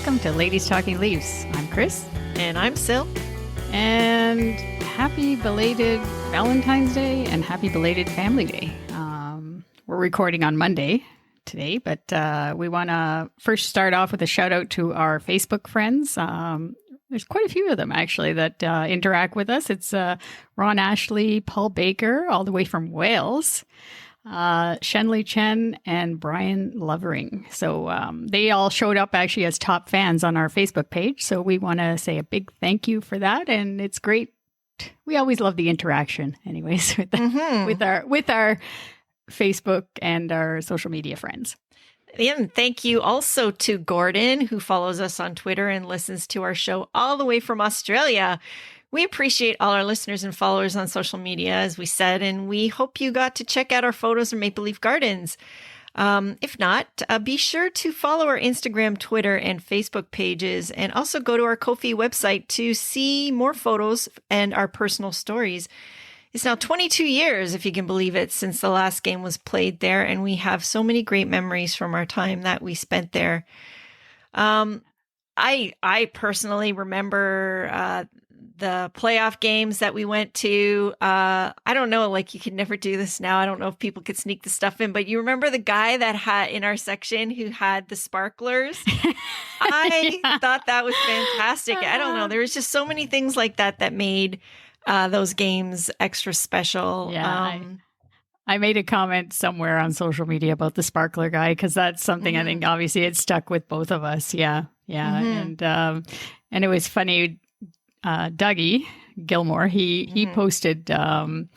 welcome to Ladies Talking Leafs. I'm Chris. And I'm Sil. And happy belated Valentine's Day and happy belated Family Day. We're recording on Monday today, but we want to first start off with a shout out to our Facebook friends. There's quite a few of them actually that interact with us. It's Ron Ashley, Paul Baker, all the way from Wales, Shenley Chen, and Brian Lovering. So they all showed up actually as top fans on our Facebook page. So we want to say a big thank you for that. And it's great. We always love the interaction anyways with our Facebook and our social media friends. And thank you also to Gordon, who follows us on Twitter and listens to our show all the way from Australia. We appreciate all our listeners and followers on social media, as we said, and we hope you got to check out our photos of Maple Leaf Gardens. If not, be sure to follow our Instagram, Twitter, and Facebook pages, and also go to our Ko-fi website to see more photos and our personal stories. It's now 22 years, if you can believe it, since the last game was played there, and we have so many great memories from our time that we spent there. I personally remember the playoff games that we went to. I don't know, like you could never do this now. I don't know if people could sneak the stuff in, but you remember the guy that had in our section who had the sparklers? I thought that was fantastic. I don't know. There was just so many things like that that made those games extra special. Yeah, I made a comment somewhere on social media about the sparkler guy because that's something I think obviously it stuck with both of us. Yeah. And it was funny. Dougie Gilmore, he posted, I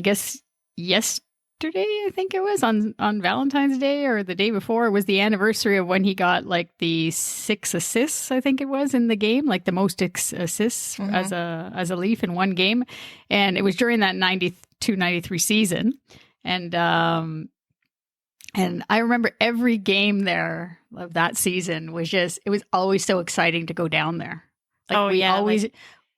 guess yesterday, I think it was on Valentine's Day or the day before. It was the anniversary of when he got like the 6 assists, I think it was in the game, like the most assists as a Leaf in one game. And it was during that 92-93 season. And I remember every game there of that season was just, it was always so exciting to go down there. Like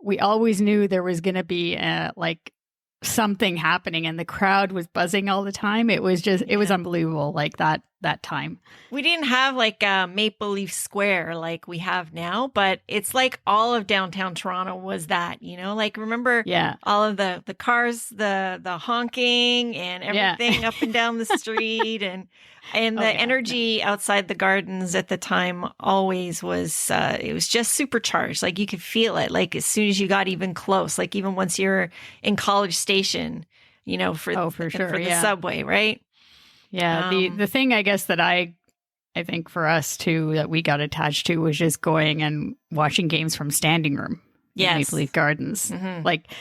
we always knew there was going to be like something happening and the crowd was buzzing all the time. It was just, it was unbelievable. Like that time. We didn't have like a Maple Leaf Square like we have now, but it's like all of downtown Toronto was that, you know, like remember all of the cars, the honking and everything up and down the street and the energy outside the gardens at the time always was, it was just supercharged. Like you could feel it. Like as soon as you got even close, like even once you're in College Station, you know, for the subway, right? Yeah. The thing I guess that I think for us too, that we got attached to was just going and watching games from standing room. Yes. Maple Leaf Gardens. Like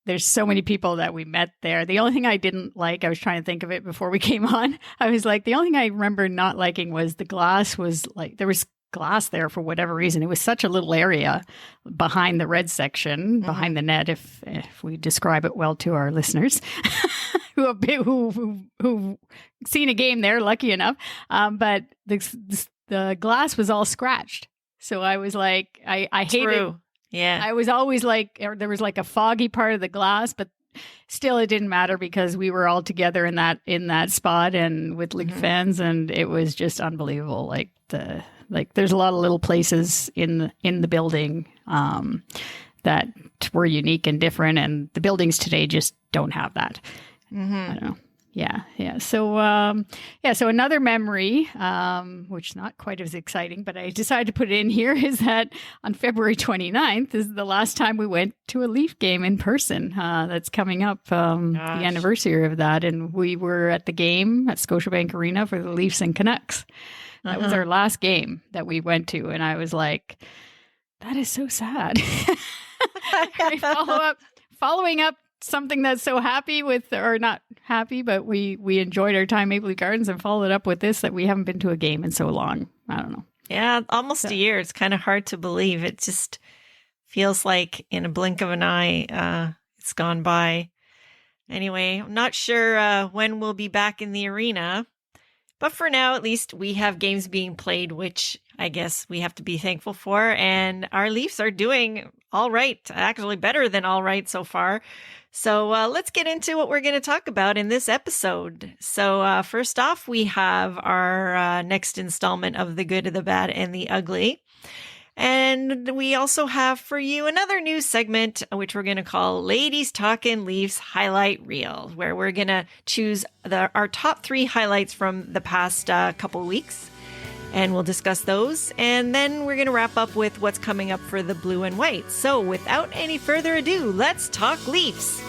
there's so many people that we met there. The only thing I didn't like, I was trying to think of it before we came on. I was like, the only thing I remember not liking was the glass was like, there was glass there for whatever reason. It was such a little area behind the red section, behind the net, if we describe it well to our listeners who've seen a game there, lucky enough. But the glass was all scratched. So I was like, I hated it. Yeah. I was always like, there was like a foggy part of the glass, but still it didn't matter because we were all together in that spot and with League fans, and it was just unbelievable. Like there's a lot of little places in the building that were unique and different, and the buildings today just don't have that. I don't know. Yeah. So, so another memory, which is not quite as exciting, but I decided to put it in here, is that on February 29th is the last time we went to a Leaf game in person. That's coming up, the anniversary of that. And we were at the game at Scotiabank Arena for the Leafs and Canucks. That was our last game that we went to. And I was like, that is so sad. Following up something that's so happy with, or not happy, but we enjoyed our time at Maple Leaf Gardens and followed up with this, that we haven't been to a game in so long. I don't know. Yeah, almost a year. It's kind of hard to believe. It just feels like in a blink of an eye, it's gone by. Anyway, I'm not sure when we'll be back in the arena, but for now, at least we have games being played, which I guess we have to be thankful for. And our Leafs are doing all right, actually better than all right so far. So let's get into what we're going to talk about in this episode. So first off, we have our next installment of The Good, the Bad, and the Ugly. And we also have for you another new segment, which we're going to call Ladies Talkin' Leafs Highlight Reel, where we're going to choose our top 3 highlights from the past couple weeks. And we'll discuss those. And then we're going to wrap up with what's coming up for the Blue and White. So without any further ado, let's talk Leafs.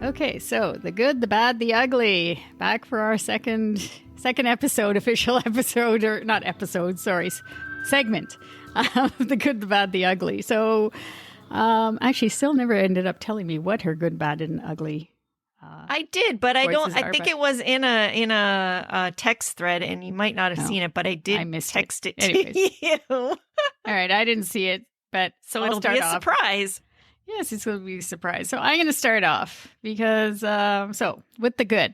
Okay, so the good, the bad, the ugly. Back for our second episode, official episode, or not episode, sorry, segment of the good, the bad, the ugly. So, actually, still never ended up telling me what her good, bad, and ugly. I did, but I think it was in a text thread, and you might not have seen it, but I did text it to you. All right, I didn't see it, but so it'll be a surprise. Yes, it's going to be a surprise. So I'm going to start off because, so with the good.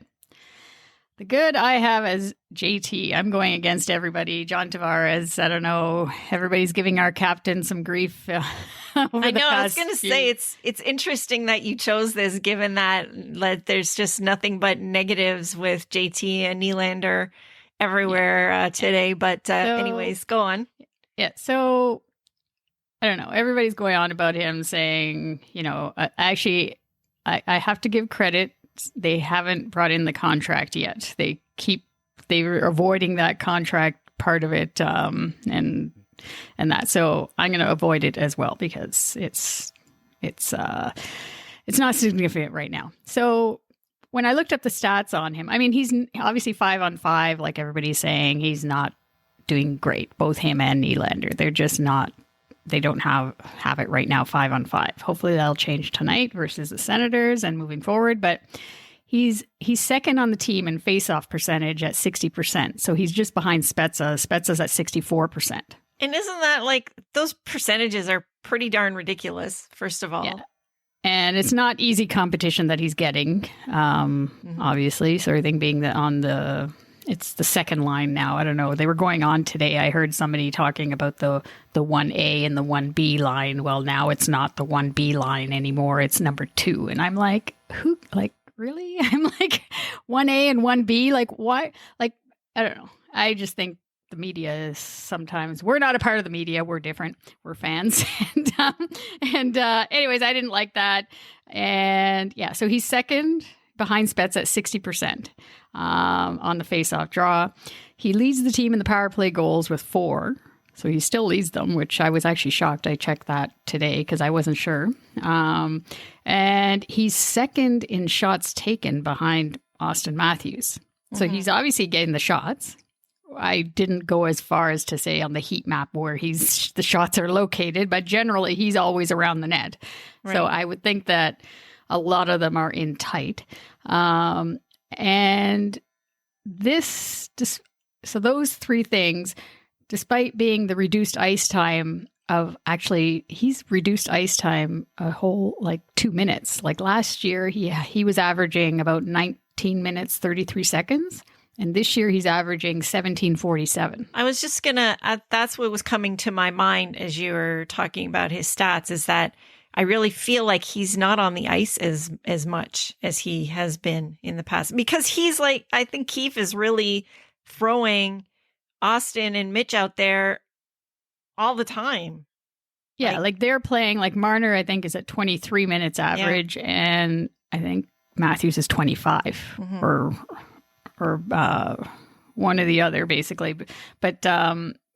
The good I have as JT. I'm going against everybody. John Tavares, I don't know. Everybody's giving our captain some grief. I was going to say it's interesting that you chose this, given that there's just nothing but negatives with JT and Nylander everywhere today. But anyways, go on. Yeah, so I don't know. Everybody's going on about him saying, actually, I have to give credit. They haven't brought in the contract yet. They're avoiding that contract part of it, and that. So I'm going to avoid it as well because it's not significant right now. So when I looked up the stats on him, I mean, he's obviously 5-on-5, like everybody's saying. He's not doing great. Both him and Nylander, they're just not. They don't have it right now, 5-on-5. Hopefully that'll change tonight versus the Senators and moving forward. But he's second on the team in faceoff percentage at 60%. So he's just behind Spezza. Spezza's at 64%. And isn't that like those percentages are pretty darn ridiculous, first of all. Yeah. And it's not easy competition that he's getting, obviously. So everything being it's the second line now. I don't know. They were going on today. I heard somebody talking about the 1A and the 1B line. Well, now it's not the 1B line anymore. It's number 2. And I'm like, who? Like, really? I'm like, 1A and 1B? Like, why? Like, I don't know. I just think the media is sometimes, we're not a part of the media. We're different. We're fans. Anyways, I didn't like that. And yeah, so he's second behind Spets at 60%. On the face-off draw. He leads the team in the power play goals with 4. So he still leads them, which I was actually shocked. I checked that today because I wasn't sure. And he's second in shots taken behind Austin Matthews. So he's obviously getting the shots. I didn't go as far as to say on the heat map where the shots are located, but generally he's always around the net. Right. So I would think that a lot of them are in tight. And so those 3 things, despite being the reduced ice time he's reduced ice time a whole 2 minutes. Like last year, he was averaging about 19 minutes, 33 seconds. And this year he's averaging 17:47. I was just that's what was coming to my mind as you were talking about his stats, is that I really feel like he's not on the ice as much as he has been in the past, because he's like, I think Keefe is really throwing Austin and Mitch out there all the time. Yeah, like they're playing, like Marner, I think, is at 23 minutes average, and I think Matthews is 25 or one or the other, basically. But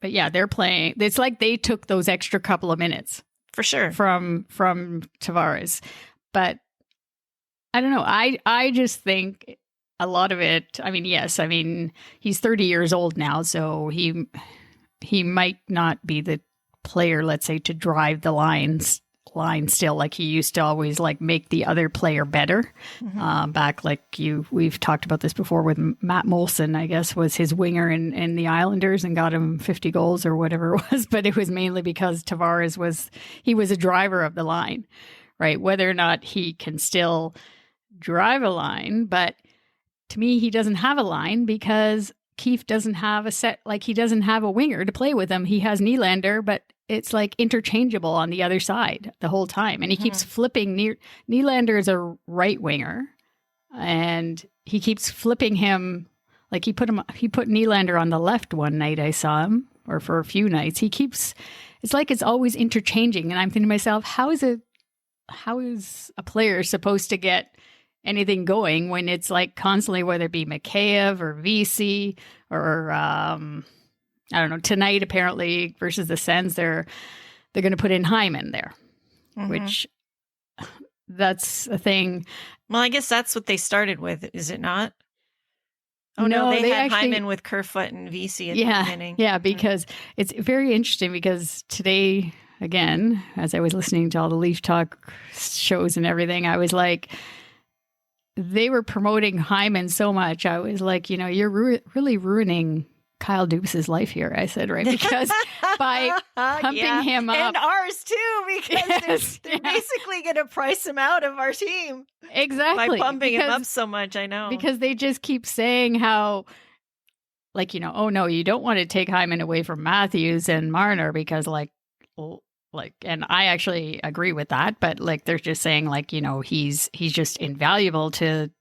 yeah, they're playing. It's like they took those extra couple of minutes. For sure. From Tavares. But I don't know. I just think a lot of it, I mean, yes, I mean, he's 30 years old now, so he might not be the player, let's say, to drive the line still, like he used to always make the other player better. Back we've talked about this before with Matt Molson, I guess, was his winger in the Islanders and got him 50 goals or whatever it was, but it was mainly because Tavares was a driver of the line, right? Whether or not he can still drive a line, but to me, he doesn't have a line because Keefe doesn't have a set, like he doesn't have a winger to play with him. He has Nylander, but it's like interchangeable on the other side the whole time. And he keeps flipping. Nylander is a right winger, and he keeps flipping him. Like he put Nylander on the left one night I saw him, or for a few nights. It's like it's always interchanging. And I'm thinking to myself, how is a player supposed to get anything going when it's like constantly, whether it be Mikheyev or VC or I don't know, tonight apparently versus the Sens, they're going to put in Hyman there, which that's a thing. Well, I guess that's what they started with, is it not? Oh no, they had actually, Hyman with Kerfoot and VC at the beginning. Yeah, because it's very interesting because today, again, as I was listening to all the Leaf Talk shows and everything, I was like, they were promoting Hyman so much. I was like, you're really ruining Kyle Dubas's life here. I said, right? Because by pumping him up. And ours too, because they're basically going to price him out of our team. Exactly. By pumping him up so much, I know. Because they just keep saying how, like, oh no, you don't want to take Hyman away from Matthews and Marner because and I actually agree with that, but like they're just saying like, he's just invaluable to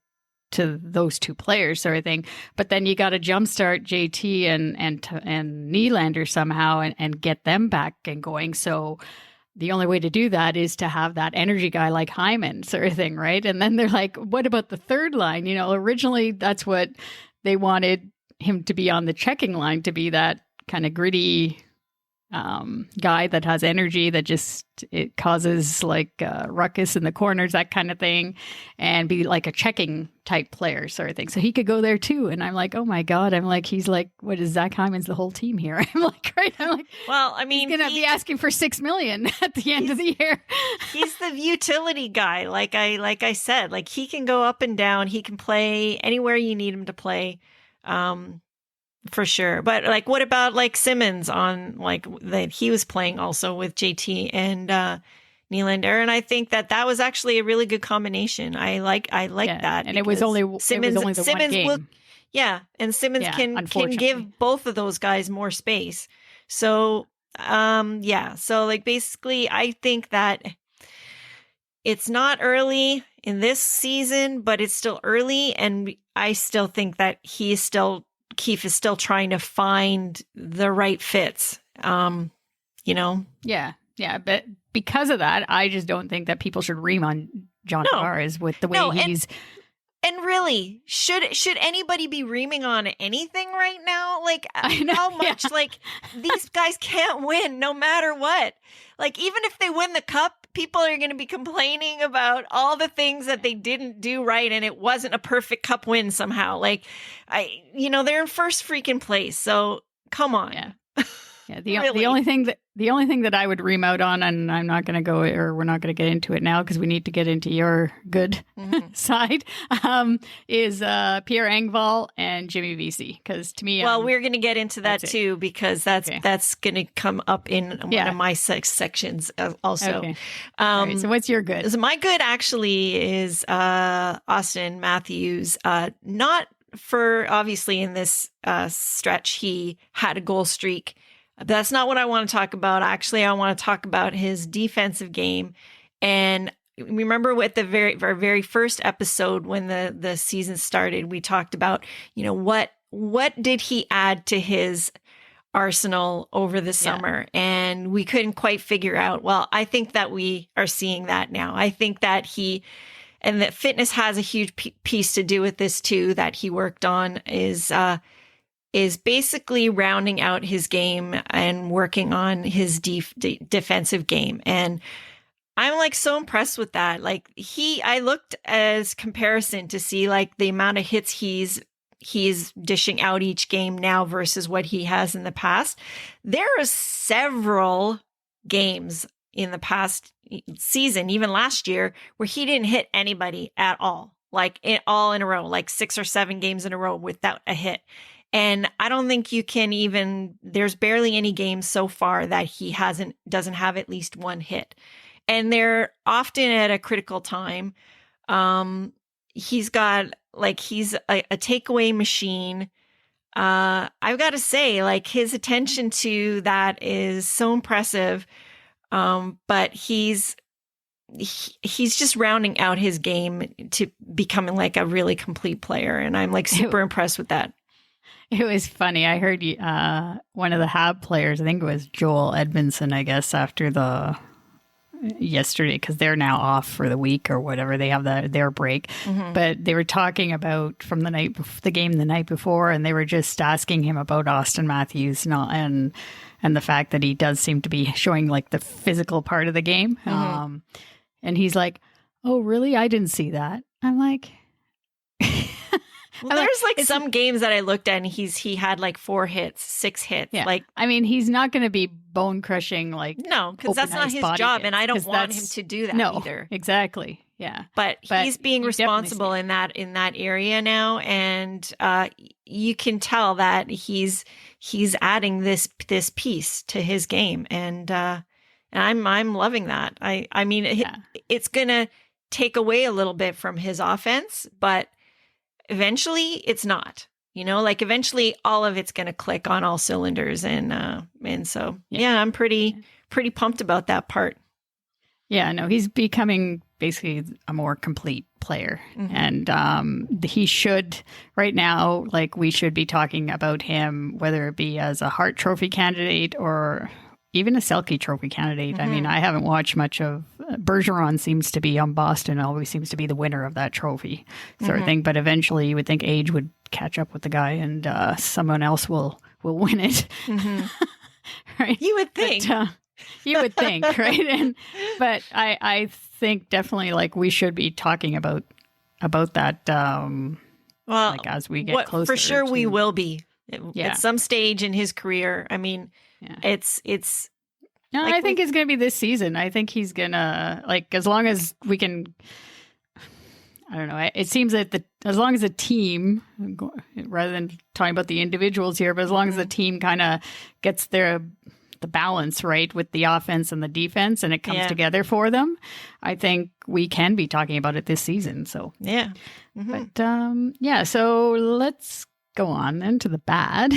those two players sort of thing. But then you got to jumpstart JT and Nylander somehow and get them back and going. So the only way to do that is to have that energy guy like Hyman sort of thing, right? And then they're like, what about the third line? Originally that's what they wanted him to be on the checking line, to be that kind of gritty guy that has energy, that just it causes like ruckus in the corners, that kind of thing, and be like a checking type player sort of thing. So he could go there too. And I'm like, oh my God. I'm like, he's like, what is Zach Hyman's the whole team here? I'm like, right. I'm like, well, I mean, he's going to be asking for $6 million at the end of the year. He's the utility guy. Like I said, like he can go up and down. He can play anywhere you need him to play. For sure. But like, what about like Simmonds on like that he was playing also with JT and Nylander? And I think that was actually a really good combination. I like that. And it was only Simmonds, one game. And Simmonds can give both of those guys more space. So, so like basically I think that it's not early in this season, but it's still early. And I still think that Keefe is still trying to find the right fits, Yeah. But because of that, I just don't think that people should ream on John Tavares with the way he's. And really, should anybody be reaming on anything right now? Like, how much, like, these guys can't win no matter what. Like, even if they win the cup, people are going to be complaining about all the things that they didn't do right, and it wasn't a perfect cup win somehow. Like, they're in first freaking place. So come on. Yeah. The only thing that I would ream out on, and I'm not going to go, or we're not going to get into it now because we need to get into your good side, is Pierre Engvall and Jimmy Vesey. Because to me, we're going to get into that too, because that's going to come up in one of my sections also. Okay. Right, so what's your good? So my good actually is Auston Matthews. Not for, obviously in this stretch he had a goal streak. But that's not what I want to talk about. Actually, I want to talk about his defensive game. And remember with the very first episode when the season started, we talked about, what did he add to his arsenal over the summer? And we couldn't quite figure out. Well, I think that we are seeing that now. I think that and that fitness has a huge piece to do with this too, that he worked on, is basically rounding out his game and working on his defensive game. And I'm like so impressed with that. Like I looked as comparison to see like the amount of hits he's dishing out each game now versus what he has in the past. There are several games in the past season, even last year, where he didn't hit anybody at all, like all in a row, like 6 or 7 games in a row without a hit. And I don't think you can there's barely any games so far that he doesn't have at least one hit. And they're often at a critical time. He's got like he's a takeaway machine. I've got to say, like, his attention to that is so impressive. But he's just rounding out his game to becoming like a really complete player. And I'm like super impressed with that. It was funny. I heard one of the Hab players, I think it was Joel Edmondson, I guess, after yesterday, because they're now off for the week or whatever. They have their break. But they were talking about from the game the night before, and they were just asking him about Austin Matthews and the fact that he does seem to be showing like the physical part of the game. And he's like, "Oh, really? I didn't see that." I'm like, well, there's like some games that I looked at and he had like 4 hits, 6 hits. Yeah. Like, I mean, he's not going to be bone crushing like no, because that's not his job, and I don't want him to do that either. Exactly. Yeah. But he's being responsible in that area now, and you can tell that he's adding this piece to his game, and I'm loving that. I mean, it's gonna take away a little bit from his offense, but eventually it's not. You know, like eventually all of it's gonna click on all cylinders, and so I'm pretty pumped about that part. Yeah, no, he's becoming basically a more complete player. And he should, right now, like we should be talking about him, whether it be as a Hart Trophy candidate or even a Selke Trophy candidate. I mean, I haven't watched much of Bergeron. Seems to be on Boston, always seems to be the winner of that trophy sort of thing. But eventually you would think age would catch up with the guy, and someone else will win it. Right? You would think. But, you would think, right? But I think definitely like we should be talking about that. Well, like as we get closer, for sure we will be at some stage in his career. I mean, it's. No, like I think it's going to be this season. I think he's gonna like as long as we can. I don't know. It seems that as long as the team, rather than talking about the individuals here, but as long as the team kind of gets the balance right with the offense and the defense, and it comes together for them, I think we can be talking about it this season. So but so let's go on then to the bad.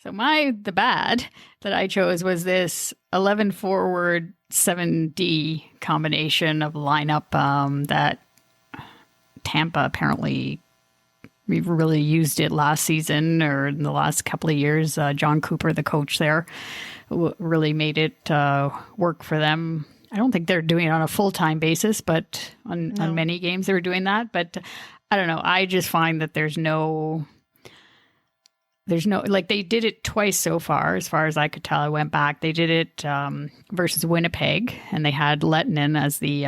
So the bad that I chose was this 11 forward 7D combination of lineup that Tampa apparently. We've really used it last season or in the last couple of years. John Cooper, the coach there, really made it work for them. I don't think they're doing it on a full-time basis, but on many games they were doing that. But I don't know. I just find that there's no, like they did it twice so far as I could tell. I went back. They did it versus Winnipeg, and they had Lettinen as the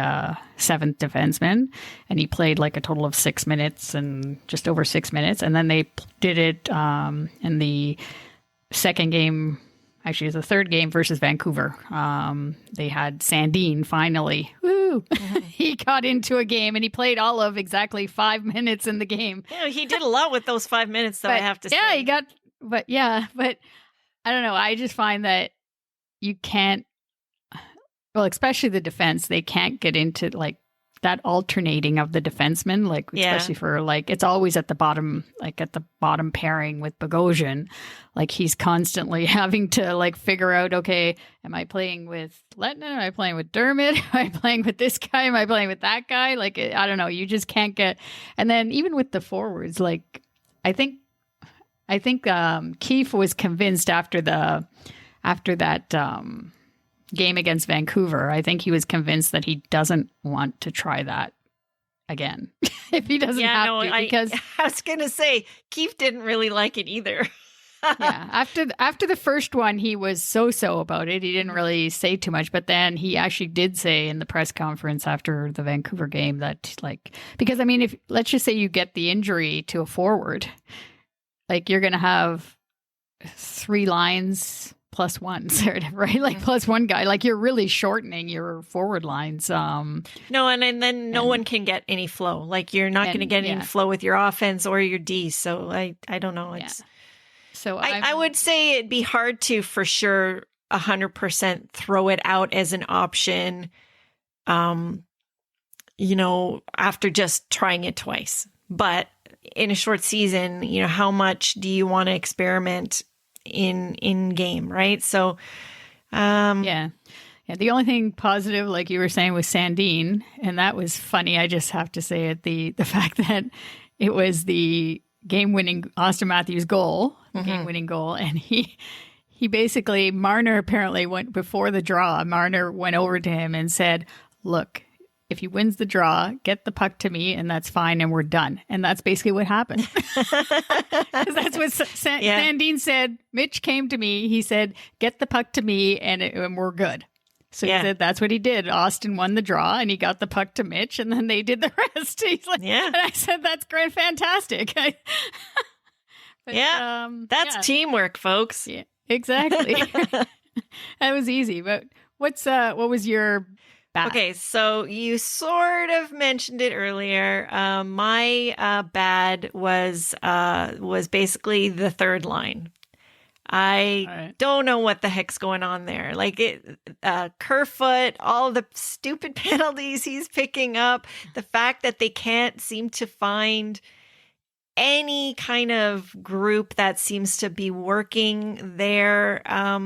7th defenseman, and he played like a total of 6 minutes and just over 6 minutes. And then they did it in the second game, actually it was the third game versus Vancouver. They had Sandin finally. Woo! He got into a game and he played all of exactly 5 minutes in the game. Yeah, he did a lot with those 5 minutes, though, I have to say. Yeah, he got, but I don't know. I just find that you can't, well, especially the defense, they can't get into like that alternating of the defensemen, like especially for like it's always at the bottom, like at the bottom pairing with Bogosian. Like he's constantly having to like figure out, okay, am I playing with Lettinen? Am I playing with Dermott? Am I playing with this guy? Am I playing with that guy? Like I don't know. You just can't get. And then even with the forwards, like I think Keefe was convinced after that game against Vancouver. I think he was convinced that he doesn't want to try that again if he doesn't have to. Because I was going to say Keefe didn't really like it either. After the first one, he was so about it. He didn't really say too much, but then he actually did say in the press conference after the Vancouver game that like because I mean if let's just say you get the injury to a forward, like you're going to have 3 lines plus one, sort of, right? Like plus one guy, like you're really shortening your forward lines. No, and then no one can get any flow. Like you're not going to get any flow with your offense or your D. So I don't know. So I would say it'd be hard to for sure 100% throw it out as an option. after just trying it twice. But in a short season, how much do you want to experiment in game, right? So, Yeah. The only thing positive, like you were saying, was Sandine, and that was funny. I just have to say it, the fact that it was the game-winning Austin Matthews goal, the game-winning goal, and he basically, Marner apparently went before the draw. Marner went over to him and said, "Look, if he wins the draw, get the puck to me, and that's fine, and we're done." And that's basically what happened. That's what Sandine said. Mitch came to me. He said, "Get the puck to me, and we're good." So he said that's what he did. Austin won the draw, and he got the puck to Mitch, and then they did the rest. He's like, and I said, "That's great, fantastic." That's teamwork, folks. Yeah, exactly. That was easy. But what was your bad? Okay, so you sort of mentioned it earlier. My bad was basically the third line. I don't know what the heck's going on there. Like Kerfoot, all the stupid penalties he's picking up, the fact that they can't seem to find any kind of group that seems to be working there. I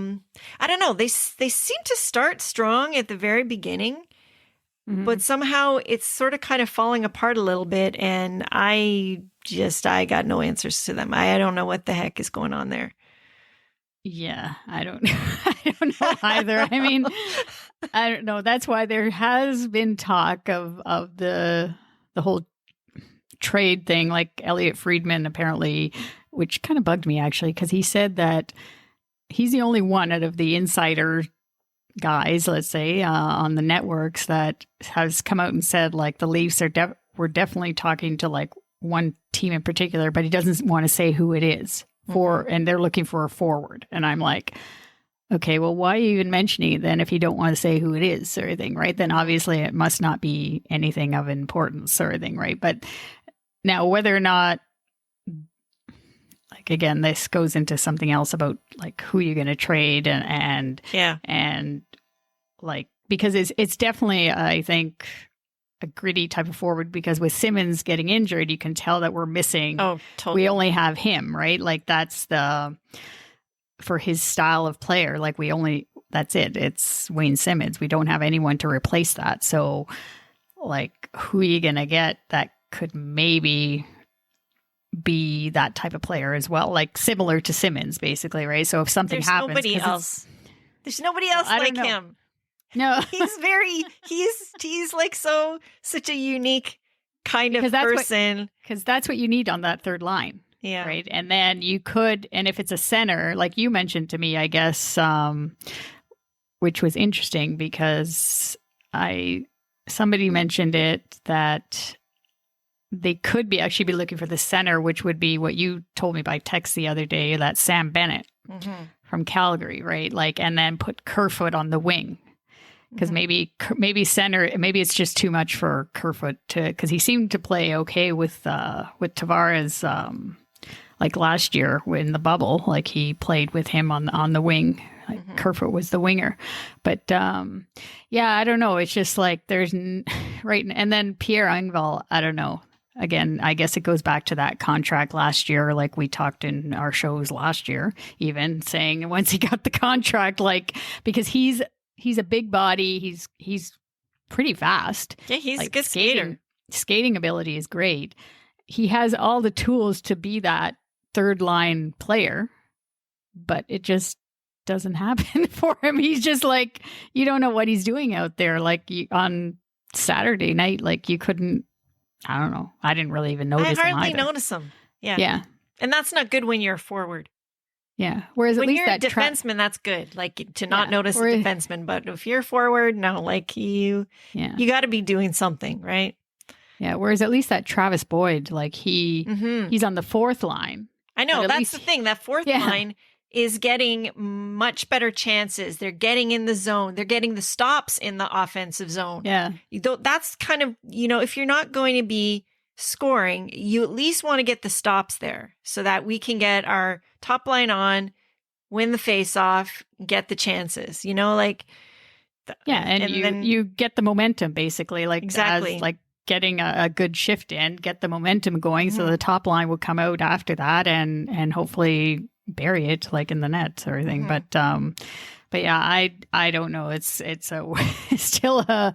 don't know. They seem to start strong at the very beginning, but somehow it's sort of kind of falling apart a little bit. And I got no answers to them. I don't know what the heck is going on there. Yeah, I don't know either. I mean, I don't know. That's why there has been talk of the whole trade thing, like Elliot Friedman apparently, which kind of bugged me actually, because he said that he's the only one out of the insider guys, let's say, on the networks that has come out and said like the Leafs were definitely talking to like one team in particular, but he doesn't want to say who it is and they're looking for a forward. And I'm like, okay, well, why are you even mentioning it then if you don't want to say who it is or anything, right? Then obviously it must not be anything of importance or anything, right? But now whether or not, like, again, this goes into something else about like who you're going to trade and like, because it's definitely, I think, a gritty type of forward, because with Simmonds getting injured, you can tell that we're missing. Oh, totally. We only have him, right? Like that's for his style of player. Like that's it. It's Wayne Simmonds. We don't have anyone to replace that. So like who are you going to get that could maybe be that type of player as well? Like similar to Simmonds basically, right? So if something happens. There's nobody else like him. No, he's like such a unique kind of person. Because that's what you need on that third line. Yeah. Right. And then you could, and if it's a center, like you mentioned to me, I guess, which was interesting because somebody mentioned it that they could actually be looking for the center, which would be what you told me by text the other day, that Sam Bennett from Calgary, right? Like, and then put Kerfoot on the wing. Because maybe center, maybe it's just too much for Kerfoot because he seemed to play okay with Tavares, like last year in the bubble, like he played with him on the wing. Like Kerfoot was the winger, but I don't know. It's just like there's right, and then Pierre Engvall, I don't know. Again, I guess it goes back to that contract last year, like we talked in our shows last year, even saying once he got the contract, like because he's a big body. He's pretty fast. Yeah, he's like, a good skater. Skating ability is great. He has all the tools to be that third line player, but it just doesn't happen for him. He's just like, you don't know what he's doing out there. Like on Saturday night, like you couldn't, I don't know. I didn't really even notice him. I hardly notice him. Yeah. Yeah. And that's not good when you're a forward. Yeah. Whereas when at least you're a defenseman, that's good. Like to not notice a defenseman, but if you're forward, no, like you got to be doing something, right? Yeah. Whereas at least that Travis Boyd, like he's on the fourth line. I know that's the thing. That fourth line is getting much better chances. They're getting in the zone. They're getting the stops in the offensive zone. Yeah. That's kind of, if you're not going to be scoring, you at least want to get the stops there so that we can get our top line on, win the face-off, get the chances. Like Yeah, and then you get the momentum basically, like exactly, as, like getting a good shift in, get the momentum going, so the top line will come out after that, and hopefully bury it like in the net or anything. But yeah, I don't know. It's still a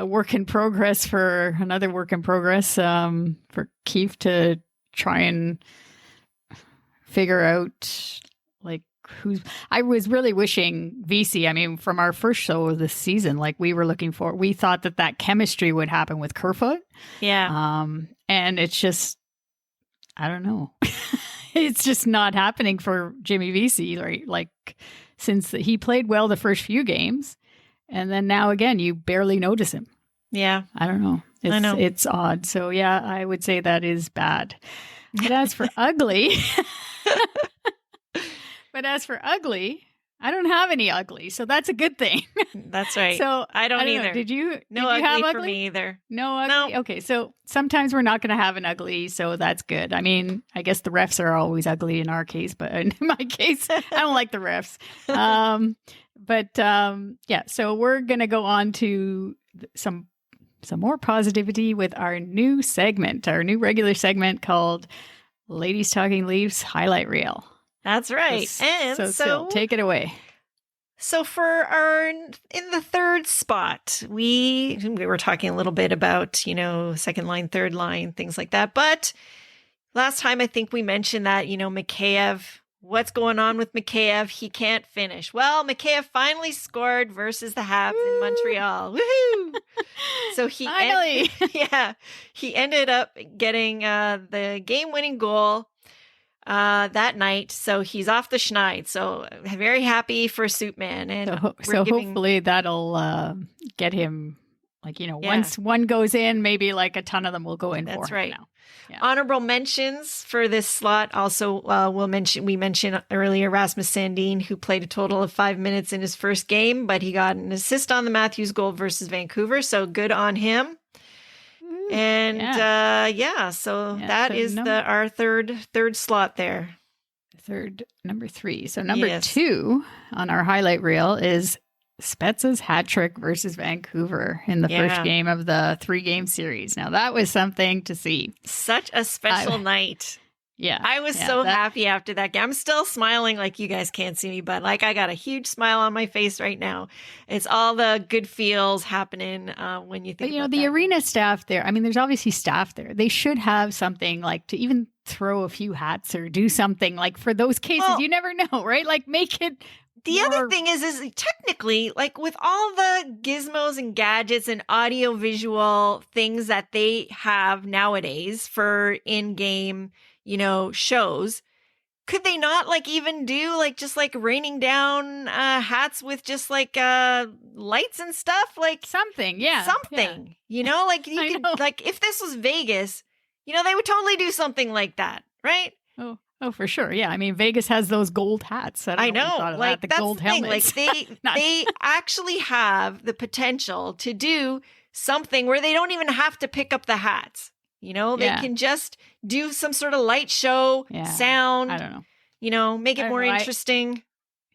work in progress for another work in progress for Keefe to try and figure out like who's. I was really wishing VC. I mean, from our first show of this season, like we thought that chemistry would happen with Kerfoot. Yeah. And it's just, I don't know. It's just not happening for Jimmy VC, right? Like, since he played well the first few games, and then now again, you barely notice him. Yeah. I don't know. I know. It's odd. So yeah, I would say that is bad. But as for ugly, I don't have any ugly, so that's a good thing. That's right. So I don't either. Know, did you ugly have for ugly? Me either. No ugly? No. Okay, so sometimes we're not going to have an ugly, so that's good. I mean, I guess the refs are always ugly in our case, but in my case, I don't like the refs. Yeah, so we're going to go on to some more positivity with our new regular segment called Ladies Talking Leafs Highlight Reel. That's right. So take it away. So in the third spot, we were talking a little bit about, second line, third line, things like that. But last time, I think we mentioned that, Mikheyev, what's going on with Mikheyev? He can't finish. Well, Mikheyev finally scored versus the Habs in Montreal. Woohoo! So he ended up getting the game-winning goal that night. So he's off the schneid. So very happy for Suitman. And hopefully that'll get him, like, once one goes in, maybe like a ton of them will go in. That's for right. Him now. Yeah. Honorable mentions for this slot. Also, we mentioned earlier Rasmus Sandin, who played a total of 5 minutes in his first game, but he got an assist on the Matthews goal versus Vancouver. So good on him. And that is our third slot there. Number 3. So number 2 on our highlight reel is Spezza's hat trick versus Vancouver in the first game of the 3-game series. Now that was something to see. Such a special night. Yeah. I was so happy after that game. I'm still smiling, like you guys can't see me, but like I got a huge smile on my face right now. It's all the good feels happening when you think about the arena staff there. I mean, there's obviously staff there. They should have something like to even throw a few hats or do something like for those cases. You never know, right? Like make it. The other thing is technically, like with all the gizmos and gadgets and audio visual things that they have nowadays for in-game, shows, could they not like even do like just like raining down hats with just like lights and stuff, like something, like you could like if this was Vegas, they would totally do something like that, right? Oh, for sure. Yeah. I mean, Vegas has those gold hats. I know. Like the gold helmets. Like they actually have the potential to do something where they don't even have to pick up the hats. They can just do some sort of light show, sound. I don't know. Make it more interesting.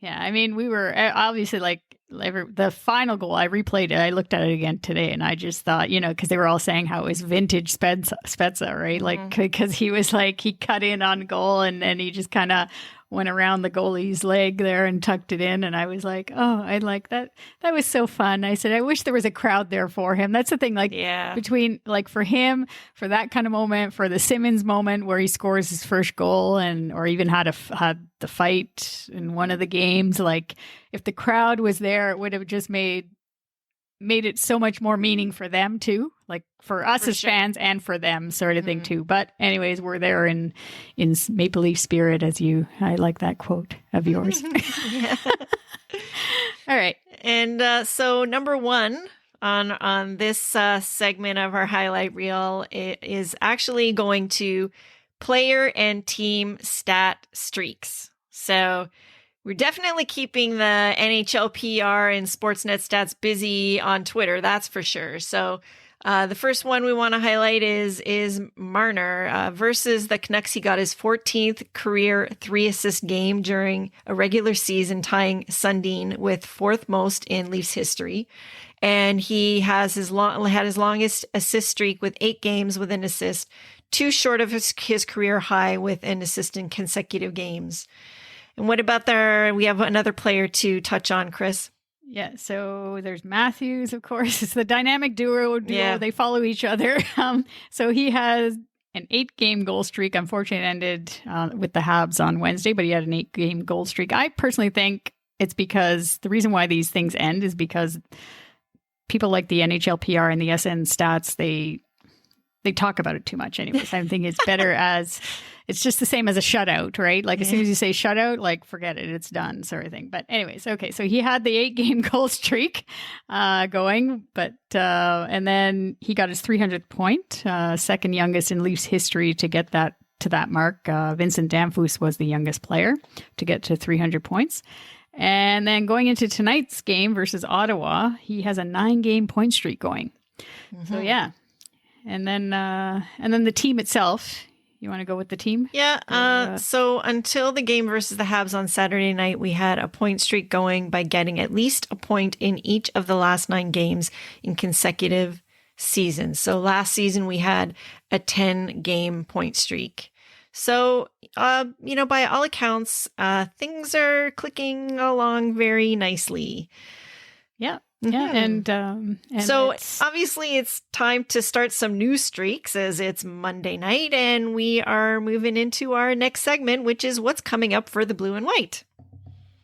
I mean, we were obviously like the final goal. I replayed it. I looked at it again today, and I just thought, because they were all saying how it was vintage Spezza, right? Like because he was like he cut in on goal, and then he just kind of went around the goalie's leg there and tucked it in. And I was like, oh, I like that. That was so fun. I said, I wish there was a crowd there for him. That's the thing, like between like for him, for that kind of moment, for the Simmonds moment where he scores his first goal or even had the fight in one of the games. Like if the crowd was there, it would have just made it so much more meaning for them too, like for us as fans and for them sort of thing too. But anyways, we're there in Maple Leaf spirit, I like that quote of yours. All right. And so number 1 on this segment of our highlight reel is actually going to player and team stat streaks. So we're definitely keeping the NHL PR and Sportsnet stats busy on Twitter, that's for sure. So The first one we want to highlight is Marner versus the Canucks. He got his 14th career 3-assist game during a regular season, tying Sundin with fourth most in Leafs history. And he has had his longest assist streak with 8 games with an assist, 2 short of his career high with an assist in consecutive games. And what about we have another player to touch on, Chris? Yeah, so there's Matthews, of course. It's the dynamic duo. Yeah. They follow each other. So he has an 8-game goal streak. Unfortunately, it ended with the Habs on Wednesday, but he had an 8-game goal streak. I personally think it's because the reason why these things end is because people like the NHL PR and the SN stats, they talk about it too much anyways. I think it's better as it's just the same as a shutout, right? Like as soon as you say shutout, like forget it, it's done sort of thing. But anyways, okay. So he had the 8-game goal streak going, but and then he got his 300th point, second youngest in Leafs history to get that to that mark. Vincent Damphousse was the youngest player to get to 300 points. And then going into tonight's game versus Ottawa, he has a 9-game point streak going. Mm-hmm. So yeah. And then the team itself. You want to go with the team? Yeah. So until the game versus the Habs on Saturday night, we had a point streak going by getting at least a point in each of the last 9 games in consecutive seasons. So last season we had a 10-game point streak. So, by all accounts, things are clicking along very nicely. Yeah. Yeah, and so obviously it's time to start some new streaks as it's Monday night, and we are moving into our next segment, which is what's coming up for the Blue and White.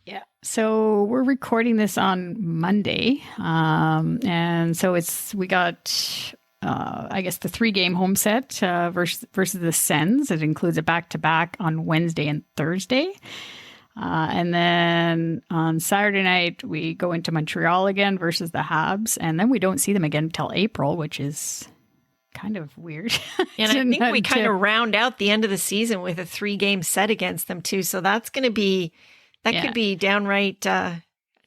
Yeah, so we're recording this on Monday, and so we got I guess the 3-game home set versus the Sens. It includes a back-to-back on Wednesday and Thursday. And then on Saturday night, we go into Montreal again versus the Habs. And then we don't see them again until April, which is kind of weird. And I think we kind of round out the end of the season with a 3-game set against them too. So that's going to be, could be downright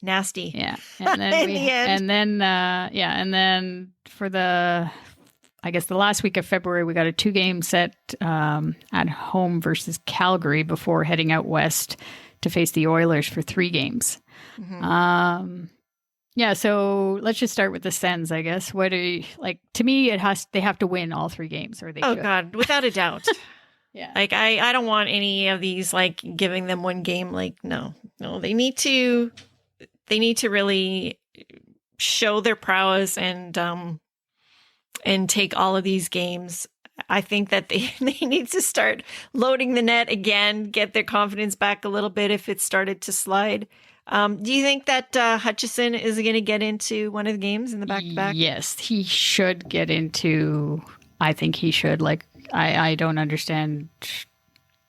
nasty. Yeah. And then the end. And then for the last week of February, we got a 2-game set at home versus Calgary before heading out west to face the Oilers for 3 games. Mm-hmm. So let's just start with the Sens, I guess. What are you, like, to me, they have to win all 3 games, or they should. God, without a doubt. Yeah. Like, I don't want any of these, like, giving them 1 game. Like, no, they need to really show their prowess and take all of these games. I think that they need to start loading the net again, get their confidence back a little bit if it started to slide. Do you think that Hutchison is going to get into one of the games in the back-to-back? Yes, he should get into. I think he should. Like, I don't understand,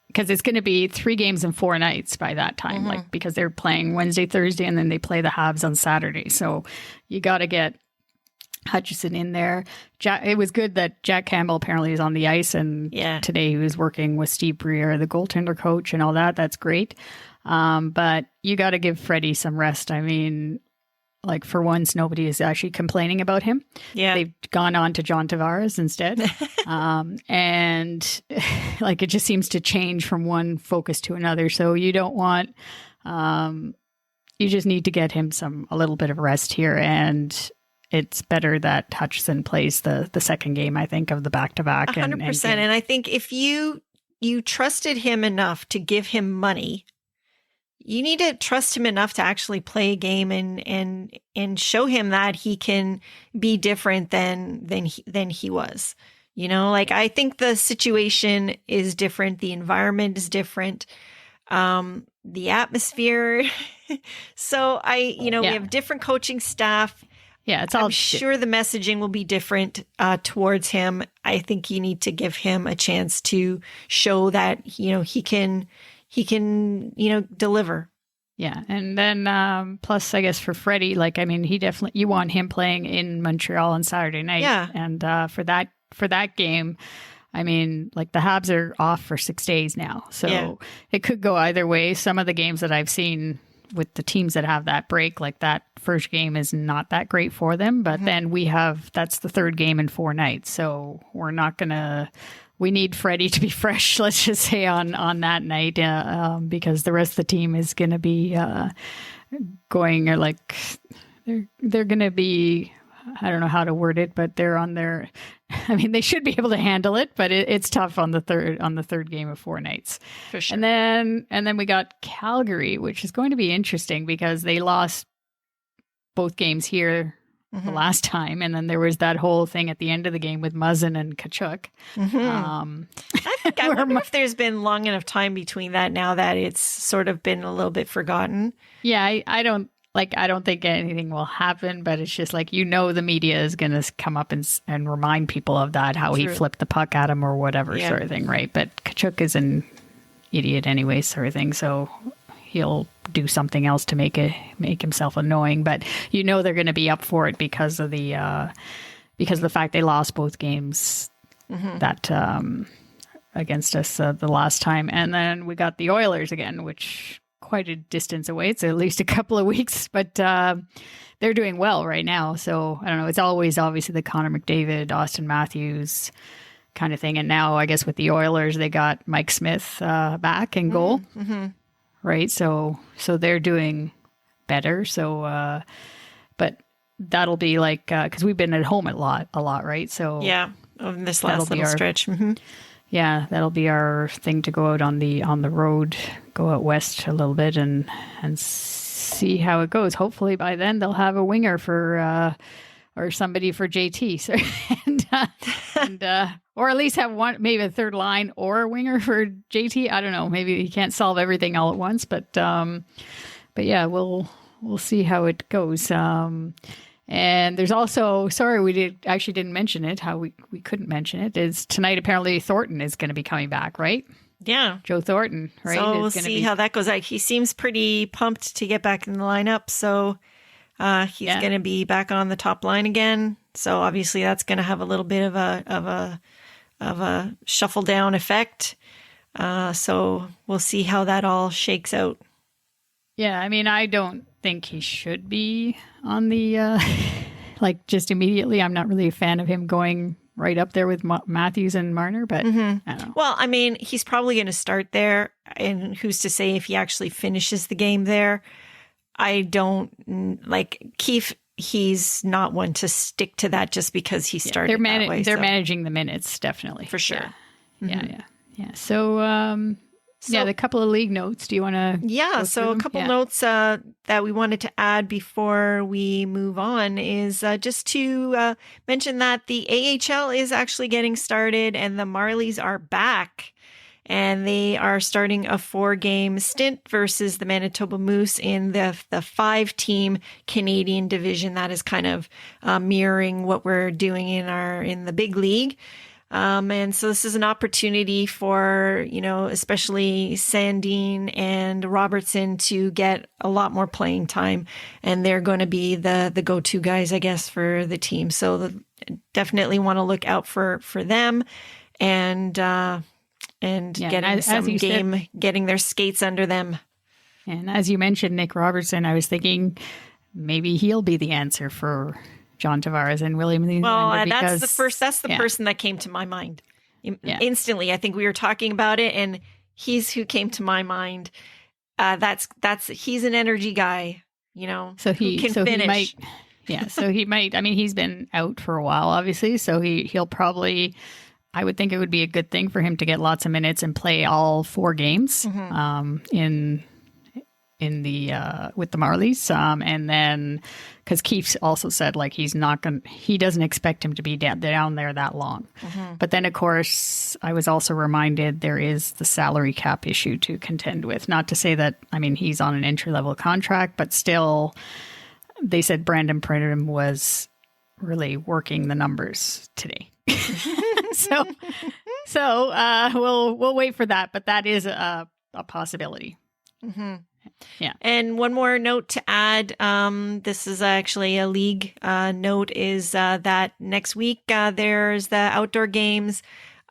because it's going to be 3 games in 4 nights by that time. Mm-hmm. Like, because they're playing Wednesday, Thursday, and then they play the Habs on Saturday. So you got to get Hutchison in there. It was good that Jack Campbell apparently is on the ice, and today he was working with Steve Briere, the goaltender coach, and all that. That's great. But you got to give Freddie some rest. I mean, like, for once, nobody is actually complaining about him. Yeah, they've gone on to John Tavares instead, and like, it just seems to change from one focus to another. So you don't want. You just need to get him a little bit of rest here, and it's better that Hutchison plays the second game, I think, of the back-to-back. 100%. And I think if you trusted him enough to give him money, you need to trust him enough to actually play a game and show him that he can be different than he was. Like, I think the situation is different. The environment is different. The atmosphere. So we have different coaching staff. Yeah, I'm sure the messaging will be different towards him. I think you need to give him a chance to show that he can deliver. Yeah, and then plus, I guess, for Freddie, like, I mean, you want him playing in Montreal on Saturday night. Yeah, and for that game, I mean, like, the Habs are off for 6 days now, so it could go either way. Some of the games that I've seen with the teams that have that break, like that first game is not that great for them. But then that's the third game in 4 nights. So we're not going to, we need Freddie to be fresh, let's just say on that night, because the rest of the team is going to be going, or like, they're going to be, I don't know how to word it, but they're on their, I mean, they should be able to handle it, but it's tough on the third game of 4 nights. For sure. And then we got Calgary, which is going to be interesting because they lost both games here the last time. And then there was that whole thing at the end of the game with Muzzin and Kachuk. I wonder if there's been long enough time between that now that it's sort of been a little bit forgotten. Yeah, I don't think anything will happen, but it's just like, the media is going to come up and remind people of that, how he flipped the puck at him or whatever sort of thing, right? But Kachuk is an idiot anyway, sort of thing. So he'll do something else to make himself annoying. But they're going to be up for it because of the fact they lost both games that against us the last time, and then we got the Oilers again, which quite a distance away. It's at least a couple of weeks, but they're doing well right now. So I don't know. It's always obviously the Connor McDavid, Austin Matthews kind of thing. And now I guess with the Oilers, they got Mike Smith back in goal, right? So they're doing better. So, but that'll be like, because we've been at home a lot, right? So yeah, on this last little stretch. Yeah, that'll be our thing to go out on the road, go out west a little bit and see how it goes. Hopefully by then they'll have a winger for or somebody for JT, so, and or at least have one, maybe a third line or a winger for JT. I don't know. Maybe he can't solve everything all at once, but yeah, we'll see how it goes. And there's also, sorry, we didn't mention it, how we couldn't mention it, is tonight apparently Thornton is going to be coming back, right? Yeah. Joe Thornton, right? So we'll see how that goes. He seems pretty pumped to get back in the lineup. So he's going to be back on the top line again. So obviously that's going to have a little bit of a shuffle down effect. So we'll see how that all shakes out. Yeah, I mean, I don't think he should be on the, like, just immediately. I'm not really a fan of him going right up there with Matthews and Marner, but I don't know. Well, I mean, he's probably going to start there, and who's to say if he actually finishes the game there? I don't, like, Keefe, he's not one to stick to that just because he started that way. They're managing the minutes, definitely. For sure. Yeah. So, the couple of league notes. Do you want to? Yeah. So a couple notes that we wanted to add before we move on is just to mention that the AHL is actually getting started and the Marlies are back. And they are starting a 4-game stint versus the Manitoba Moose in the 5-team Canadian division. That is kind of mirroring what we're doing in the big league. And so this is an opportunity for, especially Sandine and Robertson to get a lot more playing time. And they're going to be the go-to guys, I guess, for the team. So definitely want to look out for them and getting getting their skates under them. And as you mentioned, Nick Robertson, I was thinking maybe he'll be the answer for John Tavares and William Nylander. Well, that's the person that came to my mind instantly. I think we were talking about it, and he's who came to my mind. He's an energy guy, So who can finish. So he might. I mean, he's been out for a while, obviously. So he'll probably. I would think it would be a good thing for him to get lots of minutes and play all 4 games in the with the Marlies, and then because Keefe also said like he doesn't expect him to be down there that long. But then of course I was also reminded there is the salary cap issue to contend with. Not to say that he's on an entry level contract, but still they said Brandon Pridham was really working the numbers today. so we'll wait for that, but that is a possibility. Yeah. And one more note to add, this is actually a league note, is that next week there's the outdoor games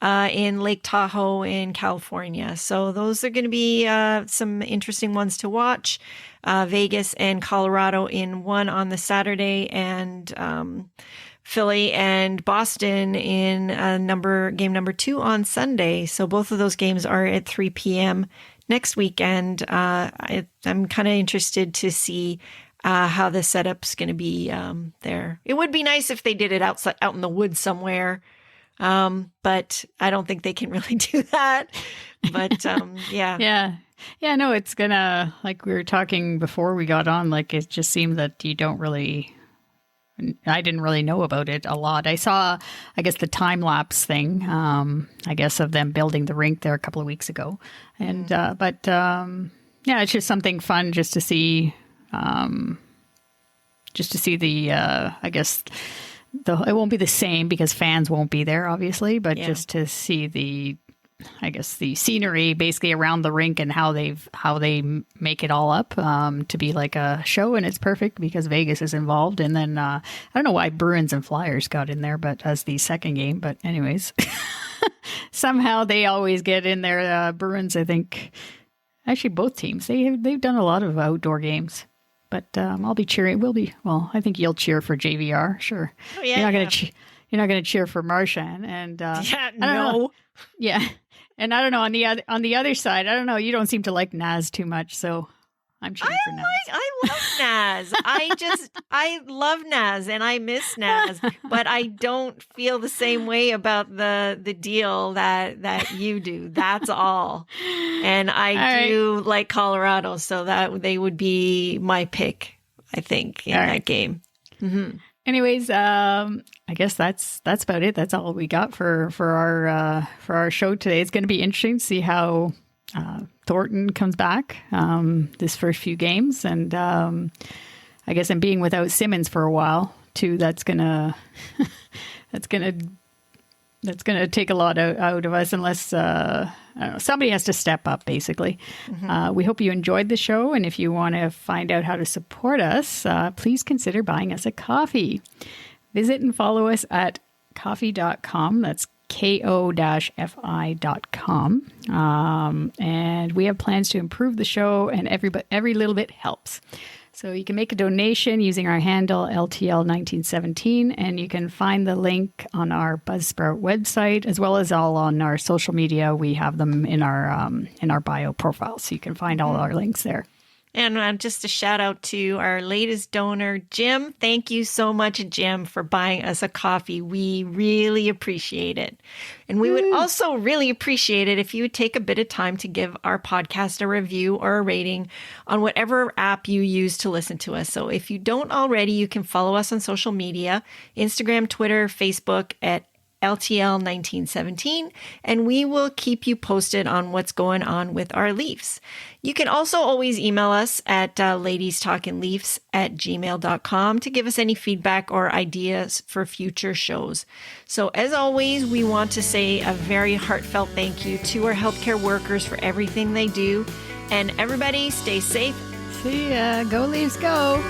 in Lake Tahoe in California. So those are going to be some interesting ones to watch. Vegas and Colorado in one on the Saturday, and Philly and Boston in game number 2 on Sunday. So both of those games are at 3 p.m. next weekend. I'm kind of interested to see how the setup's going to be there. It would be nice if they did it out in the woods somewhere, but I don't think they can really do that. But yeah. Yeah, no, it's gonna, like we were talking before we got on, like it just seemed that I didn't really know about it a lot. I saw, I guess, the time lapse thing, I guess, of them building the rink there a couple of weeks ago. And, yeah, it's just something fun just to see, the, I guess, it won't be the same because fans won't be there, obviously, but just to see the scenery basically around the rink and how they make it all up to be like a show. And it's perfect because Vegas is involved. And then I don't know why Bruins and Flyers got in there, but as the second game. But anyways, somehow they always get in there. Bruins, I think, actually both teams, they've done a lot of outdoor games. But I'll be cheering. I think you'll cheer for JVR, sure. Oh, yeah, You're not gonna cheer for Marchand. And no. Yeah. And I don't know, on the other side, I don't know, you don't seem to like Naz too much, so I'm cheering for Naz. I love Naz. I love Naz and I miss Naz, but I don't feel the same way about the deal that you do. That's all. And I do like Colorado, so that they would be my pick, I think, in that game. Mm-hmm. Anyways, I guess that's about it. That's all we got for our show today. It's going to be interesting to see how Thornton comes back this first few games, and I guess I'm being without Simmonds for a while too. That's gonna take a lot out of us unless I don't know, somebody has to step up, basically. Mm-hmm. We hope you enjoyed the show, and if you want to find out how to support us, please consider buying us a coffee. Visit and follow us at ko-fi.com. That's ko-fi.com. And we have plans to improve the show, and every little bit helps. So you can make a donation using our handle LTL1917, and you can find the link on our Buzzsprout website, as well as all on our social media. We have them in our bio profile, so you can find all our links there. And just a shout out to our latest donor, Jim. Thank you so much, Jim, for buying us a coffee. We really appreciate it. And we would also really appreciate it if you would take a bit of time to give our podcast a review or a rating on whatever app you use to listen to us. So if you don't already, you can follow us on social media, Instagram, Twitter, Facebook at LTL1917, and we will keep you posted on what's going on with our Leafs. You can also always email us at ladiestalkingleafs@gmail.com to give us any feedback or ideas for future shows. So as always, we want to say a very heartfelt thank you to our healthcare workers for everything they do. And everybody stay safe. See ya. Go Leafs, go.